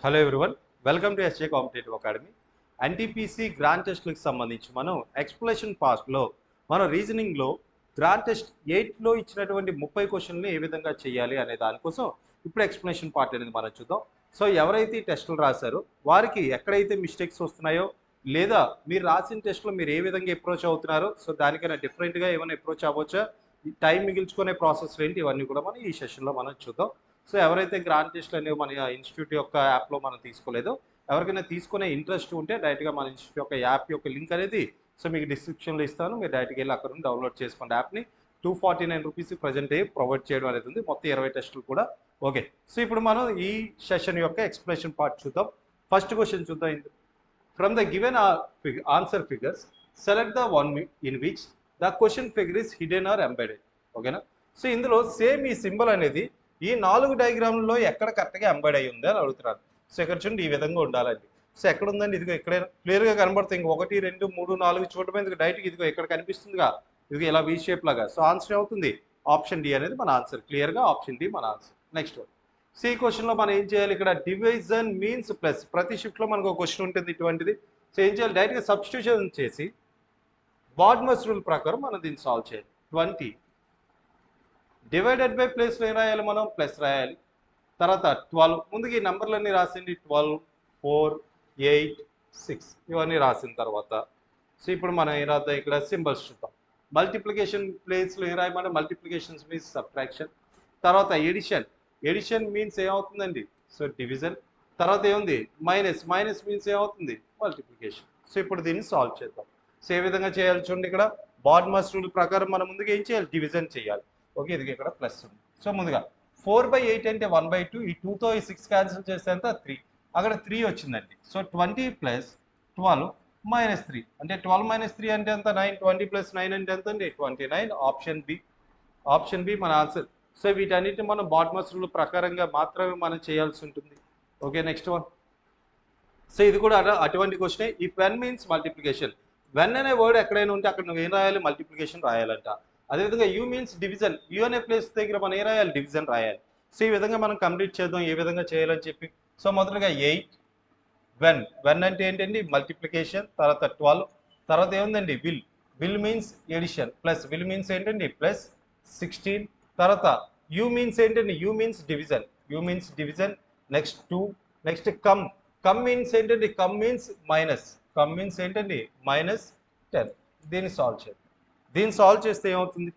Hello everyone, welcome to SJ competitive academy. NTPC grand టెస్ట్లకు సంబంధించి మనం ఎక్స్ప్లెనేషన్ పార్ట్లో మనం రీజనింగ్లో గ్రాండ్ టెస్ట్ 8లో ఇచ్చినటువంటి 30 క్వశ్చన్లు ఏ విధంగా చేయాలి అనే దానికోసం ఇప్పుడు ఎక్స్ప్లెనేషన్ పార్ట్ అనేది మనం చూద్దాం. సో ఎవరైతే ఈ టెస్టులు రాశారో వారికి ఎక్కడైతే మిస్టేక్స్ వస్తున్నాయో లేదా మీరు రాసిన టెస్ట్లో మీరు ఏ విధంగా అప్రోచ్ అవుతున్నారో సో దానికైనా డిఫరెంట్గా ఏమైనా అప్రోచ్ అవ్వచ్చా, ఈ టైం మిగిల్చుకునే ప్రాసెస్ ఏంటి, ఇవన్నీ కూడా మనం ఈ సెషన్లో మనం చూద్దాం. సో ఎవరైతే గ్రాండ్ టెస్ట్లు అనేవి మన ఇన్స్టిట్యూట్ యొక్క యాప్లో మనం తీసుకోలేదో ఎవరికైనా తీసుకునే ఇంట్రెస్ట్ ఉంటే డైరెక్ట్గా మన ఇన్స్టిట్యూట్ యొక్క యాప్ యొక్క లింక్ అనేది సో మీకు డిస్క్రిప్షన్లో ఇస్తాను. మీరు డైరెక్ట్గా వెళ్ళి అక్కడ నుండి డౌన్లోడ్ చేసుకోండి యాప్ని. 249 రూపీస్ ప్రజెంట్ ప్రొవైడ్ చేయడం అనేది ఉంది, మొత్తం 20 టెస్టులు కూడా. ఓకే, సో ఇప్పుడు మనం ఈ సెషన్ యొక్క ఎక్స్ప్లెనేషన్ పార్ట్ చూద్దాం. ఫస్ట్ క్వశ్చన్ చూద్దాం. From the given answer figures select the one in which the question figure is hidden or embedded. ఓకేనా, సో ఇందులో సేమ్ ఈ సింబల్ అనేది ఈ 4 డయాగ్రామ్లలో ఎక్కడ కరెక్ట్గా ఎంబెడ్ అయ్యి ఉంది అని అడుగుతున్నారు. సో ఇక్కడ చూడండి, ఈ విధంగా ఉండాలండి. సో ఎక్కడ ఉందండి, ఇదిగో ఇక్కడ క్లియర్గా కనబడుతుంది. ఇంక 1 2 3 4 చూడటం ఎందుకు, డైరెక్ట్గా ఇదిగో ఇక్కడ కనిపిస్తుందిగా, ఇదిగో ఇలా వి షేప్ లాగా. సో ఆన్సర్ అవుతుంది ఆప్షన్ డి అనేది మన ఆన్సర్. క్లియర్గా ఆప్షన్ డి మన ఆన్సర్. నెక్స్ట్ వన్, సి క్వశ్చన్లో మనం ఏం చేయాలి, ఇక్కడ డివిజన్ మీన్స్ ప్లస్. ప్రతి షిఫ్ట్లో మనకు ఒక క్వశ్చన్ ఉంటుంది ఇటువంటిది. సో ఏం చేయాలి, డైరెక్ట్గా సబ్స్టిట్యూషన్ చేసి బాడ్మస్ రూల్ ప్రకారం మనం దీన్ని సాల్వ్ చేయాలి. 20 డివైడెడ్ బై ప్లస్లో ఏం రాయాలి, మనం ప్లస్ రాయాలి. తర్వాత 12 ముందుకి ఈ నెంబర్లన్నీ రాసింది. 12 4 8 6 ఇవన్నీ రాసిన తర్వాత సో ఇప్పుడు మనం ఏం రాద్దాం, ఇక్కడ సింబల్స్ చూద్దాం. మల్టిప్లికేషన్ ప్లేస్లో ఏం రాయమంటే మల్టిప్లికేషన్స్ మీన్స్ సబ్ట్రాక్షన్. తర్వాత ఎడిషన్, ఎడిషన్ మీన్స్ ఏమవుతుందండి, సో డివిజన్. తర్వాత ఏముంది మైనస్, మైనస్ మీన్స్ ఏమవుతుంది మల్టిప్లికేషన్. సో ఇప్పుడు దీన్ని సాల్వ్ చేద్దాం. సో ఏ విధంగా చేయాలి చూడండి, ఇక్కడ బాడ్మస్ రూల్ ప్రకారం మనం ముందుగా ఏం చేయాలి, డివిజన్ చేయాలి. ఓకే, ఇది ఇక్కడ ప్లస్ ఉంది. సో ముందుగా 4/8 అంటే 1/2, ఈ 2తో ఈ 6 క్యాన్సిల్ చేస్తే ఎంత 3, అక్కడ 3 వచ్చిందండి. సో 20 + 12 - 3 అంటే 12 - 3 అంటే ఎంత 9, 20 + 9 అంటే ఎంత అండి 29. ఆప్షన్ బి, ఆప్షన్ బి మన ఆన్సర్. సో వీటన్నిటిని మనం బాడ్మస్ రూల్ ప్రకారంగా మాత్రమే మనం చేయాల్సి ఉంటుంది. Okay, next one. సో ఇది కూడా అటువంటి క్వశ్చనే. ఈ వెన్ మీన్స్ మల్టిప్లికేషన్. వెన్ అనే వర్డ్ ఎక్కడైనా ఉంటే అక్కడ నువ్వు ఏం రాయాలి, మల్టిప్లికేషన్ రాయాలంట. అదేవిధంగా యూ మీన్స్ డివిజన్, యూ అనే ప్లేస్ దగ్గర మనం ఏం రాయాలి, డివిజన్ రాయాలి. సో ఈ విధంగా మనం కంప్లీట్ చేద్దాం ఏ విధంగా చేయాలని చెప్పి. సో మొదటగా 8 వెన్, వెన్ అంటే ఏంటండి మల్టిప్లికేషన్. తర్వాత 12, తర్వాత ఏముందండి will, will means addition, plus will means ఏంటండి ప్లస్ 16. తర్వాత యూ మీన్స్ ఏంటండి, you means division, you means division. Next 2, next come, come means ఏంటండి, come means minus, come means ఏంటండి -10. దీన్ని సాల్వ్ చేయండి. దీన్ని సాల్వ్ చేస్తే ఏమవుతుంది,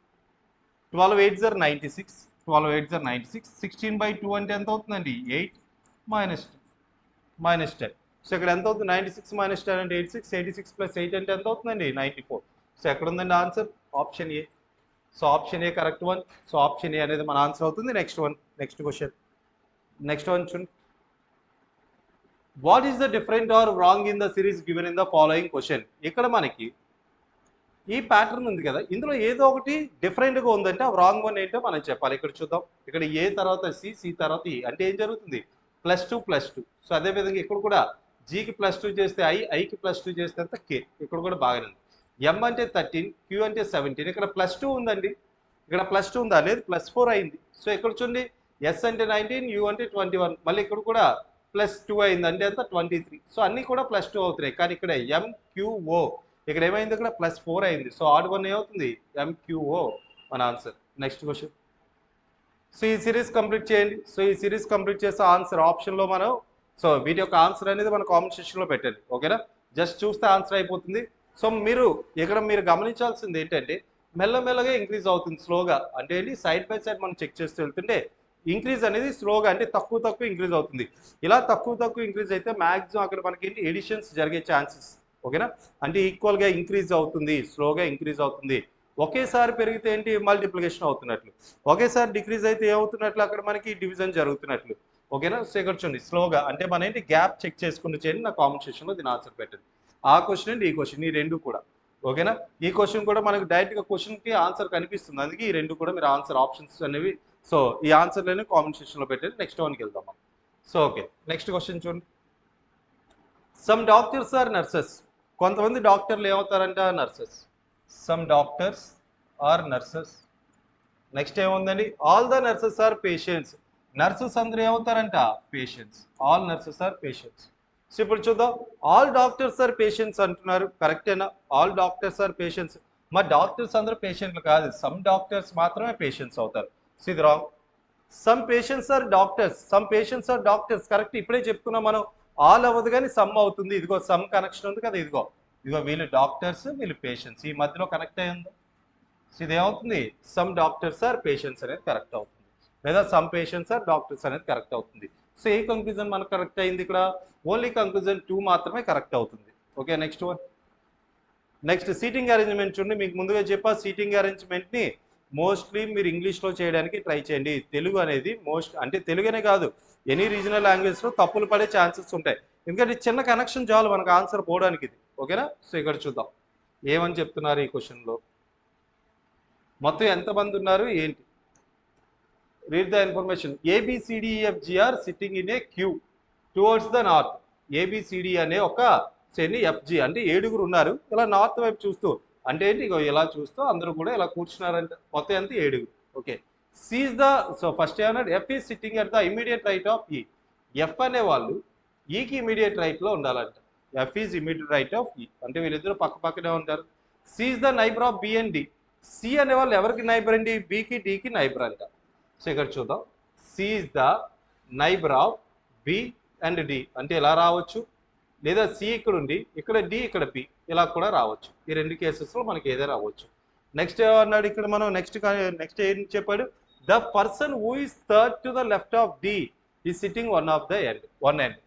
12 8 * 96, 12 8 * 96, 16/2 అంటే ఎంత అవుతుందండి 8 - 10. సో ఇక్కడ ఎంత అవుతుంది 96 - 10 అంటే 86, 86 + 8 అంటే ఎంత అవుతుందండి 94. సో ఎక్కడ ఉందండి answer, option A. So option A correct one. So option A అనేది మన ఆన్సర్ అవుతుంది. Next one, next question. Next one చూడండి. What is the different or wrong in the series given in the following question. ఇక్కడ మనకి ఈ pattern ఉంది కదా, ఇందులో ఏదో ఒకటి డిఫరెంట్గా ఉందంటే ఆ రాంగ్ వన్ ఏంటో మనం చెప్పాలి. ఇక్కడ చూద్దాం, ఇక్కడ ఏ తర్వాత సి, సి తర్వాత ఈ అంటే ఏం జరుగుతుంది +2 +2. సో అదేవిధంగా ఇక్కడ కూడా జీకి +2 చేస్తే ఐకి +2 చేస్తే అంత కే. ఇక్కడ కూడా బాగానే ఉంది. ఎం అంటే 13, క్యూ అంటే 17. ఇక్కడ +2 ఉందండి, ఇక్కడ +2 ఉందా, లేదు +4 అయింది. సో ఇక్కడ చూడండి ఎస్ అంటే 19, యూ అంటే 21, మళ్ళీ ఇక్కడ కూడా +2 అయింది అంటే ఎంత 23. సో అన్నీ కూడా +2 అవుతున్నాయి. కానీ ఇక్కడ ఎంక్యూఓ ఇక్కడ ఏమైంది, ఇక్కడ +4 అయింది. సో ఆడ్ వన్ ఏమవుతుంది ఎంక్యూఓ మన ఆన్సర్. Next question. సో ఈ సిరీస్ కంప్లీట్ చేయండి. సో ఈ సిరీస్ కంప్లీట్ చేస్తే ఆన్సర్ ఆప్షన్లో మనం సో వీటి యొక్క ఆన్సర్ అనేది మన కామెంట్ సెక్షన్లో పెట్టండి. ఓకేనా, జస్ట్ చూస్తే ఆన్సర్ అయిపోతుంది. సో మీరు ఇక్కడ మీరు గమనించాల్సింది ఏంటంటే మెల్లమెల్లగా ఇంక్రీజ్ అవుతుంది స్లోగా. అంటే ఏంటి సైడ్ బై సైడ్ మనం చెక్ చేస్తూ వెళ్తుంటే ఇంక్రీజ్ అనేది స్లోగా అంటే తక్కువ తక్కువ ఇంక్రీజ్ అవుతుంది. ఇలా తక్కువ తక్కువ ఇంక్రీజ్ అయితే మ్యాక్సిమం అక్కడ మనకి ఏంటి ఎడిషన్స్ జరిగే ఛాన్సెస్. ఓకేనా, అంటే ఈక్వల్గా ఇంక్రీజ్ అవుతుంది, స్లోగా ఇంక్రీజ్ అవుతుంది. ఒకేసారి పెరిగితే ఏంటి మల్టిప్లికేషన్ అవుతున్నట్లు, ఒకేసారి డిక్రీజ్ అయితే ఏమవుతున్నట్లు అక్కడ మనకి డివిజన్ జరుగుతున్నట్లు. ఓకేనా, సో ఇక్కడ చూడండి స్లోగా అంటే మన ఏంటి గ్యాప్ చెక్ చేసుకుంటూ చేయండి. నా కామెంట్ సెక్షన్లో దీని ఆన్సర్ పెట్టండి. ఆ క్వశ్చన్ అండి ఈ క్వశ్చన్, ఈ రెండు కూడా. ఓకేనా, ఈ క్వశ్చన్ కూడా మనకు డైరెక్ట్గా క్వశ్చన్కి ఆన్సర్ కనిపిస్తుంది, అందుకే ఈ రెండు కూడా మీరు ఆన్సర్ ఆప్షన్స్ అనేవి సో ఈ ఆన్సర్లోనే కామెంట్ సెక్షన్లో పెట్టండి. నెక్స్ట్ వన్కి వెళ్దాం మనం. సో ఓకే, నెక్స్ట్ క్వశ్చన్ చూడండి. Some doctors are nurses. కొంతమంది డాక్టర్లు ఏమవుతారంట nurses. Some doctors are nurses. Next ఏముందండి, all the nurses are patients. Nurses అందరూ ఏమవుతారంట patients. All nurses are patients. So ఇప్పుడు చూద్దాం, ఆల్ డాక్టర్స్ ఆర్ పేషెంట్స్ అంటున్నారు, కరెక్టేనా? All doctors are patients. మా డాక్టర్స్ అందరూ పేషెంట్లు కాదు, సమ్ డాక్టర్స్ మాత్రమే పేషెంట్స్ అవుతారు. సో ఇది wrong. Some patients are doctors, some patients are doctors correct. ఇప్పుడే చెప్పుకున్నాం మనం, ఆల్ అవ్వదు కానీ సమ్ అవుతుంది. ఇదిగో సమ్ కనెక్షన్ ఉంది కదా, ఇదిగో ఇదిగో వీళ్ళు డాక్టర్స్ వీళ్ళు పేషెంట్స్, ఈ మధ్యలో కనెక్ట్ అయ్యి ఉంది. సో ఇది ఏమవుతుంది, సమ్ డాక్టర్స్ ఆర్ పేషెంట్స్ అనేది కరెక్ట్ అవుతుంది, లేదా సమ్ పేషెంట్స్ ఆర్ డాక్టర్స్ అనేది కరెక్ట్ అవుతుంది. సో ఏ కంక్లూజన్ మనకు కరెక్ట్ అయింది ఇక్కడ? ఓన్లీ కంక్లూజన్ 2 మాత్రమే కరెక్ట్ అవుతుంది. Okay, next one. Next seating arrangement చూడండి, మీకు ముందుగా చెప్పా సీటింగ్ అరేంజ్మెంట్ని మోస్ట్లీ మీరు ఇంగ్లీష్లో చేయడానికి ట్రై చేయండి. తెలుగు అనేది అంటే తెలుగునే కాదు, ఎనీ రీజనల్ లాంగ్వేజ్లో తప్పులు పడే ఛాన్సెస్ ఉంటాయి. ఎందుకంటే చిన్న కనెక్షన్ చాలు మనకు ఆన్సర్ పోవడానికి ఇది. ఓకేనా? సో ఇక్కడ చూద్దాం ఏమని చెప్తున్నారు ఈ క్వశ్చన్లో. మొత్తం ఎంతమంది ఉన్నారు ఏంటి? Read the information. ABCDEFG are sitting in a queue towards the north. ABCD అనే ఒక శ్రేణి, FG అంటే 7 ఉన్నారు ఇలా నార్త్ వైపు చూస్తూ. అంటే ఏంటి, ఇగో ఇలా చూస్తూ అందరూ కూడా ఇలా కూర్చున్నారంట. మొత్తం ఎంత 7. Okay, C is the. So first ఏమన్నాడు, F is sitting at the immediate right of E. F అనే వాళ్ళు ఈకి ఇమీడియట్ రైట్లో ఉండాలంట. F is immediate right of E అంటే వీళ్ళిద్దరూ పక్క పక్కనే ఉంటారు. C is the neighbour of B and D. C అనే వాళ్ళు ఎవరికి నైబర్ అండి? బికి డికి నైబర్ అంట. సో ఇక్కడ చూద్దాం, C is the neighbour of B and D అంటే ఇలా రావచ్చు, లేదా సి ఇక్కడ ఉండి ఇక్కడ డి ఇక్కడ బి ఇలా కూడా రావచ్చు. ఈ 2 కేసెస్లో మనకి ఏదైనా రావచ్చు. నెక్స్ట్ ఏమన్నాడు ఇక్కడ మనం, నెక్స్ట్ ఏం చెప్పాడు? The person who is third to the left of D is sitting one end.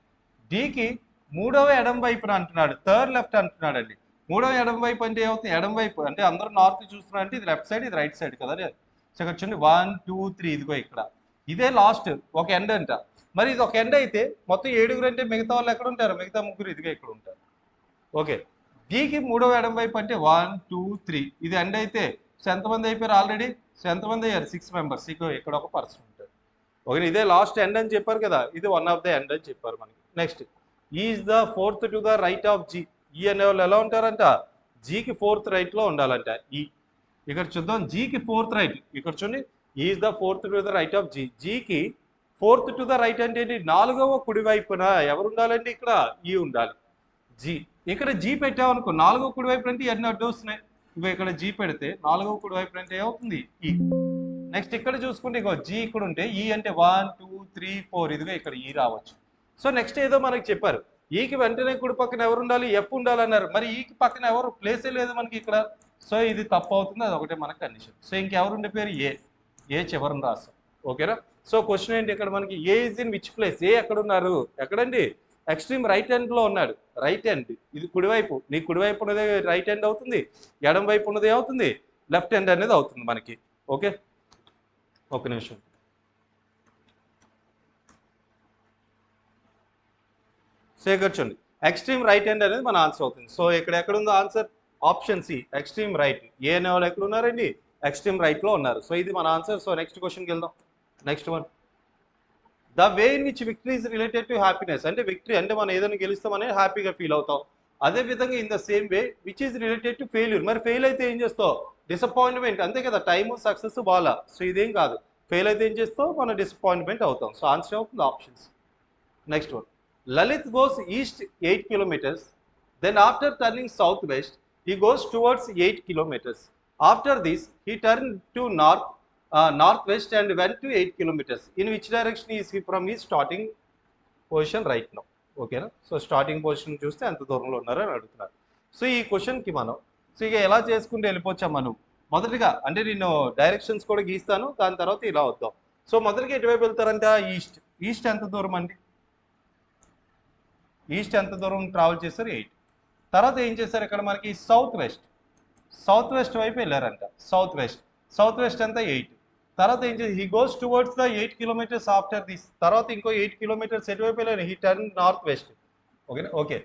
డికి 3వ ఎడం వైపున అంటున్నాడు, థర్డ్ లెఫ్ట్ అంటున్నాడు అండి. 3వ ఎడం వైపు అంటే ఏమవుతుంది? ఎడం వైపు అంటే అందరూ నార్త్ చూస్తున్నారు అంటే ఇది లెఫ్ట్ సైడ్, ఇది రైట్ సైడ్ కదా. సో ఇక్కడ చూడండి 1 2 3 ఇదిగో ఇక్కడ ఇదే లాస్ట్ ఒక ఎండ్ అంట. మరి ఇది ఒక ఎండ్ అయితే మొత్తం 7 అంటే మిగతా వాళ్ళు ఎక్కడ ఉంటారు? మిగతా 3 ఇదిగో ఇక్కడ ఉంటారు. ఓకే, డికి 3వ ఎడం వైపు అంటే 1 2 3 ఇది ఎండ్ అయితే సో ఎంతమంది అయిపోయారు ఆల్రెడీ? సో ఎంతమంది అయ్యారు? 6 మెంబర్స్. ఇగో ఇక్కడ ఒక పర్సన్ ఉంటారు. ఓకే, ఇదే లాస్ట్ ఎండ్ అని చెప్పారు కదా, ఇది వన్ ఆఫ్ ద ఎండ్ అని చెప్పారు మనకి. Next, is the fourth to the right of G. ఈ అనే వాళ్ళు ఎలా ఉంటారంట? జీకి 4th రైట్లో ఉండాలంట. ఈ ఇక్కడ చూద్దాం, జీకి 4th రైట్. ఇక్కడ చూడండి, is the 4th to the right of G. జీకి 4th టు ద రైట్ అంటే ఏంటి? 4వ కుడి వైపున ఎవరు ఉండాలండి? ఇక్కడ ఈ ఉండాలి, జీ. ఇక్కడ జీ పెట్టామనుకో 4వ కుడి వైపు అంటే ఇవన్నీ అడ్డు వస్తున్నాయి. ఇగో ఇక్కడ జీ పెడితే 4వ కుడి వైపు అంటే ఏమవుతుంది? ఈ. నెక్స్ట్ ఇక్కడ చూసుకుంటే ఇగో జీ ఇక్కడ ఉంటే ఈ అంటే 1 2 3 4 ఇదిగో ఇక్కడ ఈ రావచ్చు. సో నెక్స్ట్ ఏదో మనకి చెప్పారు, ఈకి వెంటనే కుడి పక్కన ఎవరు ఉండాలి? ఎఫ్ ఉండాలన్నారు. మరి ఈకి పక్కన ఎవరు ప్లేసే లేదు మనకి ఇక్కడ. సో ఇది తప్పు అవుతుంది, అది ఒకటే మనకి కండిషన్. సో ఇంకెవరు ఉండే పేరు? ఏ చివరిని రాస్తాం. ఓకేనా? సో క్వశ్చన్ ఏంటి ఇక్కడ మనకి, A is in which place? A ఎక్కడ ఉన్నారు? ఎక్కడండి? ఎక్స్ట్రీమ్ రైట్ హ్యాండ్లో ఉన్నాడు. రైట్ హ్యాండ్ ఇది కుడివైపు, నీ కుడివైపు ఉన్నది రైట్ హ్యాండ్ అవుతుంది, ఎడం వైపు ఉన్నది ఏమవుతుంది? లెఫ్ట్ హ్యాండ్ అనేది అవుతుంది మనకి. ఓకే, ఒక నిమిషం. సో ఇక్కడ చూడండి, ఎక్స్ట్రీమ్ రైట్ హ్యాండ్ అనేది మన ఆన్సర్ అవుతుంది. సో ఇక్కడ ఎక్కడ ఉందో answer? Option C, extreme right. A అనే వాళ్ళు ఎక్కడ ఉన్నారండి? ఎక్స్ట్రీమ్ రైట్లో ఉన్నారు. సో ఇది మన ఆన్సర్. సో నెక్స్ట్ క్వశ్చన్కి వెళ్దాం. Next one, the way in which victory is related to happiness. అంటే విక్టరీ అంటే మనం ఏదైనా గెలుస్తామని హ్యాపీగా ఫీల్ అవుతాం. అదేవిధంగా in the same way which is related to failure. మరి ఫెయిల్ అయితే ఏం చేస్తావు? డిసప్పాయింట్మెంట్. అంతే కదా, టైము సక్సెస్ బాగా. సో ఇదేం కాదు, ఫెయిల్ అయితే ఏం చేస్తావు? మనం డిసప్పాయింట్మెంట్ అవుతాం. సో ఆన్సర్ అవుతుంది options. Next one, Lalit goes east 8 kilometers. Then after turning southwest, he goes towards 8 kilometers. After this, he turned to northwest and went to 8 kilometers. In which direction is he from his starting position right now? ఓకేనా? So starting position చూస్తే ఎంత దూరంలో ఉన్నారో అని అడుగుతున్నారు. So ఈ క్వశ్చన్కి మనం సో ఇక ఎలా చేసుకుంటూ వెళ్ళిపోవచ్చాం మనం. మొదటిగా అంటే నేను డైరెక్షన్స్ కూడా గీస్తాను, దాని తర్వాత ఇలా వద్దాం. సో మొదటిగా ఎటువైపు వెళ్తారంటే ఈస్ట్. ఈస్ట్ ఎంత దూరం అండి? ఈస్ట్ ఎంత దూరం ట్రావెల్ చేశారు? 8. తర్వాత ఏం చేశారు ఇక్కడ మనకి? సౌత్ వెస్ట్ వైపు వెళ్ళారంట. సౌత్ వెస్ట్ ఎంత? 8. తర్వాత ఏం చేసి he goes towards the 8 kilometers after this. తర్వాత ఇంకో 8 kilometers ఎటువైపు వెళ్ళారు? He turn north west. ఓకేనా? ఓకే,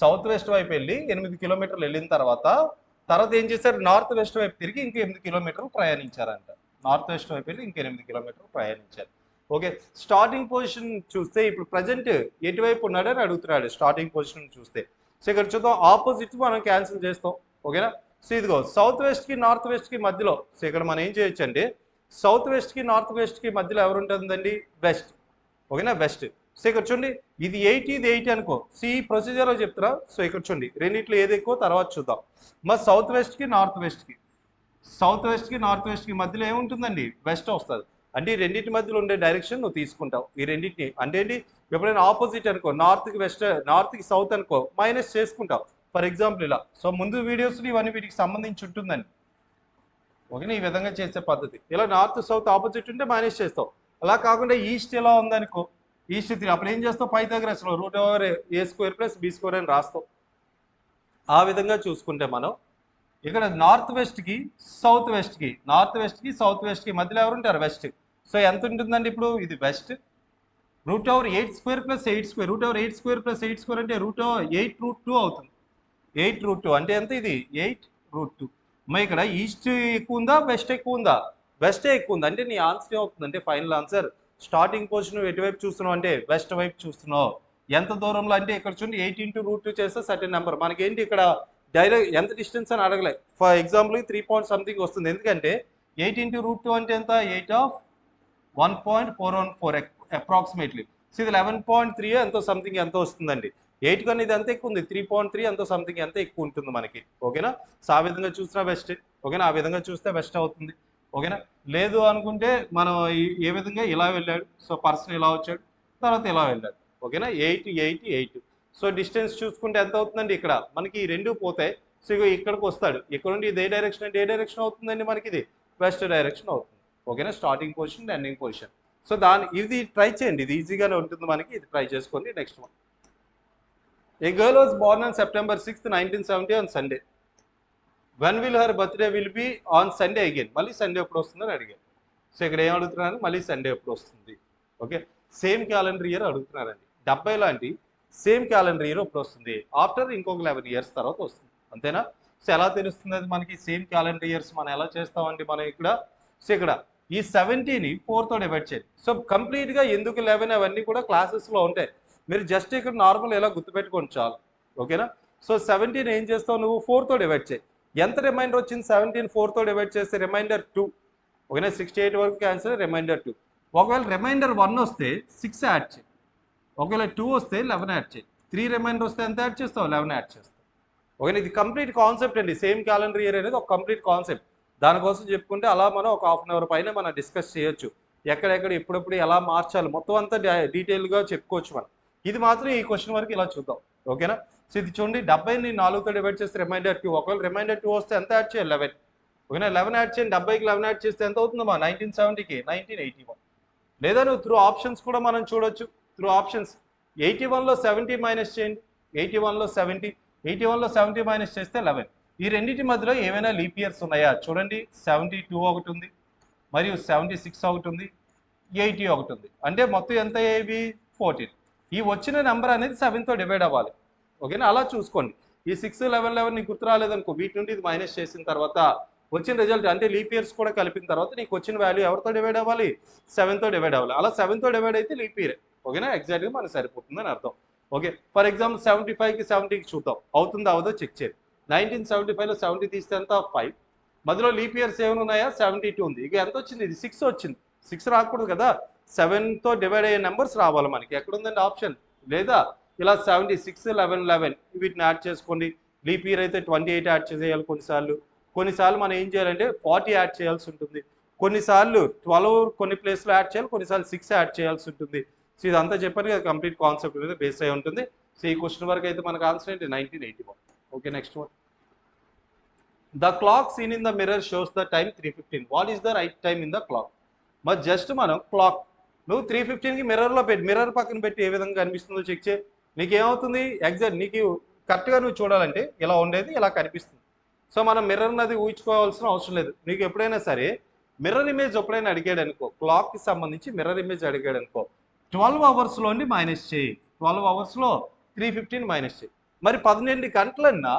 సౌత్ వెస్ట్ వైపు వెళ్ళి 8 kilometers వెళ్ళిన తర్వాత ఏం చేశారు? నార్త్ వెస్ట్ వైపు తిరిగి ఇంకో 8 kilometers ప్రయాణించారంట. నార్త్ వెస్ట్ వైపు వెళ్ళి ఇంకో 8 kilometers ప్రయాణించారు. ఓకే, స్టార్టింగ్ పొజిషన్ చూస్తే ఇప్పుడు ప్రజెంట్ ఎటువైపు ఉన్నాడని అడుగుతున్నాడు. స్టార్టింగ్ పొజిషన్ చూస్తే సో ఇక్కడ చూద్దాం, ఆపోజిట్ మనం క్యాన్సిల్ చేస్తాం. ఓకేనా? సో ఇదిగో సౌత్ వెస్ట్కి నార్త్ వెస్ట్కి మధ్యలో. సో ఇక్కడ మనం ఏం చేయొచ్చు అంటే సౌత్ వెస్ట్కి నార్త్ వెస్ట్కి మధ్యలో ఎవరు ఉంటుందండి? వెస్ట్. ఓకేనా? వెస్ట్. సో ఇక్కడ చూడండి, ఇది 80 ఇది 80 అనుకో. సి ప్రొసీజర్లో చెప్తారా? సో ఇక్కడ చూడండి, రెండిట్లో ఏది ఎక్కువ తర్వాత చూద్దాం. మరి సౌత్ వెస్ట్కి నార్త్ వెస్ట్కి మధ్యలో ఏముంటుందండి? వెస్ట్ వస్తుంది. అంటే ఈ రెండింటి మధ్యలో ఉండే డైరెక్షన్ నువ్వు తీసుకుంటావు. ఈ రెండింటిని అంటే ఏంటి, ఎప్పుడైనా ఆపోజిట్ అనుకో, నార్త్కి వెస్ట్, నార్త్కి సౌత్ అనుకో, మైనస్ చేసుకుంటావు. ఫర్ ఎగ్జాంపుల్ ఇలా. సో ముందు వీడియోస్లో ఇవన్నీ వీటికి సంబంధించి ఉంటుందండి. ఓకేనా? ఈ విధంగా చేసే పద్ధతి. ఇలా నార్త్ సౌత్ ఆపోజిట్ ఉంటే మైనస్ చేస్తావు. అలా కాకుండా ఈస్ట్ ఎలా ఉందనుకో, ఈస్ట్ 3, అప్పుడు ఏం చేస్తావు? పైథాగరస్లో √a² + b² అని రాస్తావు. ఆ విధంగా చూసుకుంటే మనం ఇక్కడ నార్త్ వెస్ట్కి సౌత్ వెస్ట్కి మధ్యలో ఎవరు ఉంటారు? వెస్ట్. సో ఎంత ఉంటుందండి ఇప్పుడు? ఇది వెస్ట్. √8² + 8² √8² అంటే √8√2 అవుతుంది. 8√2 అంటే ఎంత? ఇది 8√2. మరి ఇక్కడ ఈస్ట్ ఎక్కువ ఉందా వెస్ట్ ఎక్కువ ఉందా? వెస్టే ఎక్కువ ఉంది. అంటే నీ ఆన్సర్ ఏమవుతుంది అంటే ఫైనల్ ఆన్సర్ స్టార్టింగ్ పొజిషన్ ఎటువైపు చూస్తున్నావు అంటే వెస్ట్ వైపు చూస్తున్నావు. ఎంత దూరంలో అంటే ఇక్కడ చూడండి 8 × √2 చేస్తే సర్టెన్ నెంబర్. మనకేంటి ఇక్కడ డైరెక్ట్ ఎంత డిస్టెన్స్ అని అడగలే. ఫర్ ఎగ్జాంపుల్ 3 పాయింట్ సంథింగ్ వస్తుంది. ఎందుకంటే 8 × √2 అంటే ఎంత? 8/1.414 అప్రాక్సిమేట్లీ. సో ఇది 11.3 ఎంతో సంథింగ్ ఎంతో వస్తుందండి. 8 కన్నా ఇది ఎంత ఎక్కువ ఉంది? 3.3 ఎంతో సంథింగ్ ఎంత ఎక్కువ ఉంటుంది మనకి. ఓకేనా? సో ఆ విధంగా చూసినా వెస్ట్. ఓకేనా? ఆ విధంగా చూస్తే వెస్ట్ అవుతుంది. ఓకేనా? లేదు అనుకుంటే మనం ఏ విధంగా ఇలా వెళ్ళాడు. సో పర్సన్ ఇలా వచ్చాడు, తర్వాత ఇలా వెళ్ళాడు. ఓకేనా? 8 8 8. సో డిస్టెన్స్ చూసుకుంటే ఎంత అవుతుందండి? ఇక్కడ మనకి ఈ రెండు పోతాయి. సో ఇక్కడికి వస్తాడు. ఇక్కడ నుండి ఇది ఏ డైరెక్షన్ అంటే ఏ డైరెక్షన్ అవుతుందండి? మనకి ఇది వెస్ట్ డైరెక్షన్ అవుతుంది. ఓకేనా? Starting position, ending position. So ఇది ట్రై చేయండి. ఇది ఈజీగానే ఉంటుంది మనకి. ఇది ట్రై చేసుకోండి. Next one. A girl was Born on September 6th, 1970 on Sunday. When will her birthday will be on Sunday again. మళ్ళీ సండే ఎప్పుడు వస్తుందని అడిగారు. సో ఇక్కడ ఏం అడుగుతున్నారు? మళ్ళీ సండే ఎప్పుడు వస్తుంది. ఓకే, సేమ్ క్యాలెండర్ ఇయర్ అడుగుతున్నారండి. 70 లాంటి సేమ్ క్యాలెండర్ ఇయర్ ఎప్పుడు వస్తుంది? ఆఫ్టర్ ఇంకొక 11 years తర్వాత వస్తుంది. అంతేనా? సో ఎలా తెలుస్తుంది అది మనకి? సేమ్ క్యాలెండర్ ఇయర్స్ మనం ఎలా చేస్తామండి మనం ఇక్కడ? సో ఇక్కడ ఈ 70ని 4తో డివైడ్ చేయండి. సో కంప్లీట్గా ఎందుకు 11 అవన్నీ కూడా క్లాసెస్లో ఉంటాయి. మీరు జస్ట్ ఇక్కడ నార్మల్ ఎలా గుర్తుపెట్టుకోండి చాలు. ఓకేనా? సో 17 ఏం చేస్తావు నువ్వు? 4తో డివైడ్ చేయి. ఎంత రిమైండర్ వచ్చింది? 17 4తో డివైడ్ చేస్తే రిమైండర్ 2. ఓకేనా? 68 వరకు క్యాన్సర్, రిమైండర్ 2. ఒకవేళ రిమైండర్ 1 వస్తే 6 యాడ్ చేయి. ఒకవేళ 2 వస్తే 11 యాడ్ చేయి. 3 రిమైండర్ వస్తే ఎంత యాడ్ చేస్తావు? 11 యాడ్ చేస్తావు. ఓకేనా? ఇది కంప్లీట్ కాన్సెప్ట్ అండి. సేమ్ క్యాలెండర్ ఇయర్ అనేది ఒక కంప్లీట్ కాన్సెప్ట్. దానికోసం చెప్పుకుంటే అలా మనం ఒక ½ అవర్ పైన మనం డిస్కస్ చేయొచ్చు. ఎక్కడెక్కడ ఎప్పుడెప్పుడు ఎలా మార్చాలి మొత్తం అంతా డీటెయిల్గా చెప్పుకోవచ్చు మనం. ఇది మాత్రం ఈ క్వశ్చన్ వరకు ఇలా చూద్దాం. ఓకేనా? సో ఇది చూడండి, 70ని 4తో డివైడ్ చేస్తే రిమైండర్ 2. ఒకవేళ రిమైండర్ 2 వస్తే ఎంత యాడ్ చేయాలి? 11. ఓకేనా? 11 యాడ్ చేయండి. 70కి 11 యాడ్ చేస్తే ఎంత అవుతుందమ్మా? 1970కి 1981. లేదా నువ్వు త్రూ ఆప్షన్స్ కూడా మనం చూడొచ్చు. త్రూ ఆప్షన్స్ 81లో 70 మైనస్ చేయండి. 81లో 70, 81లో 70 మైనస్ చేస్తే 11. ఈ రెండింటి మధ్యలో ఏమైనా లీప్ ఇయర్స్ ఉన్నాయా? చూడండి, 72 ఒకటి ఉంది, మరియు 76 ఒకటి ఉంది, 80 ఒకటి ఉంది. అంటే మొత్తం ఎంత అయ్యేవి? 14. ఈ వచ్చిన నెంబర్ అనేది 7తో డివైడ్ అవ్వాలి. ఓకేనా? అలా చూసుకోండి. ఈ 6 11 11 నీకు గుర్తు రాలేదనుకో, వీటి నుండి ఇది మైనస్ చేసిన తర్వాత వచ్చిన రిజల్ట్ అంటే లీప్ ఇయర్స్ కూడా కలిపిన తర్వాత నీకు వచ్చిన వాల్యూ ఎవరితో డివైడ్ అవ్వాలి? 7తో డివైడ్ అవ్వాలి. అలా 7తో డివైడ్ అయితే లీప్ ఇయర్. ఓకేనా? ఎగ్జాక్ట్గా మనకు సరిపోతుందని అర్థం. ఓకే, ఫర్ ఎగ్జాంపుల్ 75కి 70కి చూద్దాం. అవుతుందో అవదో చెక్ చేయండి. 1975లో 70 తీస్తే ఎంత? 5. మధ్యలో లీప్ ఇయర్స్ ఏమైనా ఉన్నాయా? 72 ఉంది. ఇక ఎంత వచ్చింది? ఇది 6 వచ్చింది. 6 రాకూడదు కదా, 7తో డివైడ్ అయ్యే నెంబర్స్ రావాలి మనకి. ఎక్కడుందండి ఆప్షన్? లేదా ఇలా 76 11 11 వీటిని యాడ్ చేసుకోండి. లీప్ ఇయర్ అయితే 28 యాడ్ చేసేయాలి కొన్నిసార్లు మనం ఏం చేయాలంటే 40 యాడ్ చేయాల్సి ఉంటుంది. కొన్నిసార్లు 12 కొన్ని ప్లేస్లో యాడ్ చేయాలి, కొన్నిసార్లు 6 యాడ్ చేయాల్సి ఉంటుంది. సో ఇదంతా చెప్పాను కదా, కంప్లీట్ కాన్సెప్ట్ మీద బేస్ అయి ఉంటుంది. సో ఈ క్వశ్చన్ వరకు అయితే మనకు ఆన్సర్ ఏంటి? 1981. Okay, next one. The clock seen in the mirror shows the time 3:15. What is the right time in the clock? మరి జస్ట్ మనం క్లాక్ నువ్వు 3:15కి మిర్రర్లో పెట్టి, మిర్రర్ పక్కన పెట్టి ఏ విధంగా కనిపిస్తుందో చెక్ చేయి. నీకేమవుతుంది? ఎగ్జాక్ట్ నీకు కరెక్ట్గా నువ్వు చూడాలంటే ఇలా ఉండేది ఇలా కనిపిస్తుంది. సో మనం మిర్రర్ అది ఊహించుకోవాల్సిన అవసరం లేదు. నీకు ఎప్పుడైనా సరే మిర్రర్ ఇమేజ్ ఎప్పుడైనా అడిగాడు అనుకో, క్లాక్కి సంబంధించి మిర్రర్ ఇమేజ్ అడిగాడు అనుకో, 12 అవర్స్లోని మైనస్ చేయి. 12 అవర్స్లో 3:15 మైనస్ చేయి. మరి 12 గంటలన్నా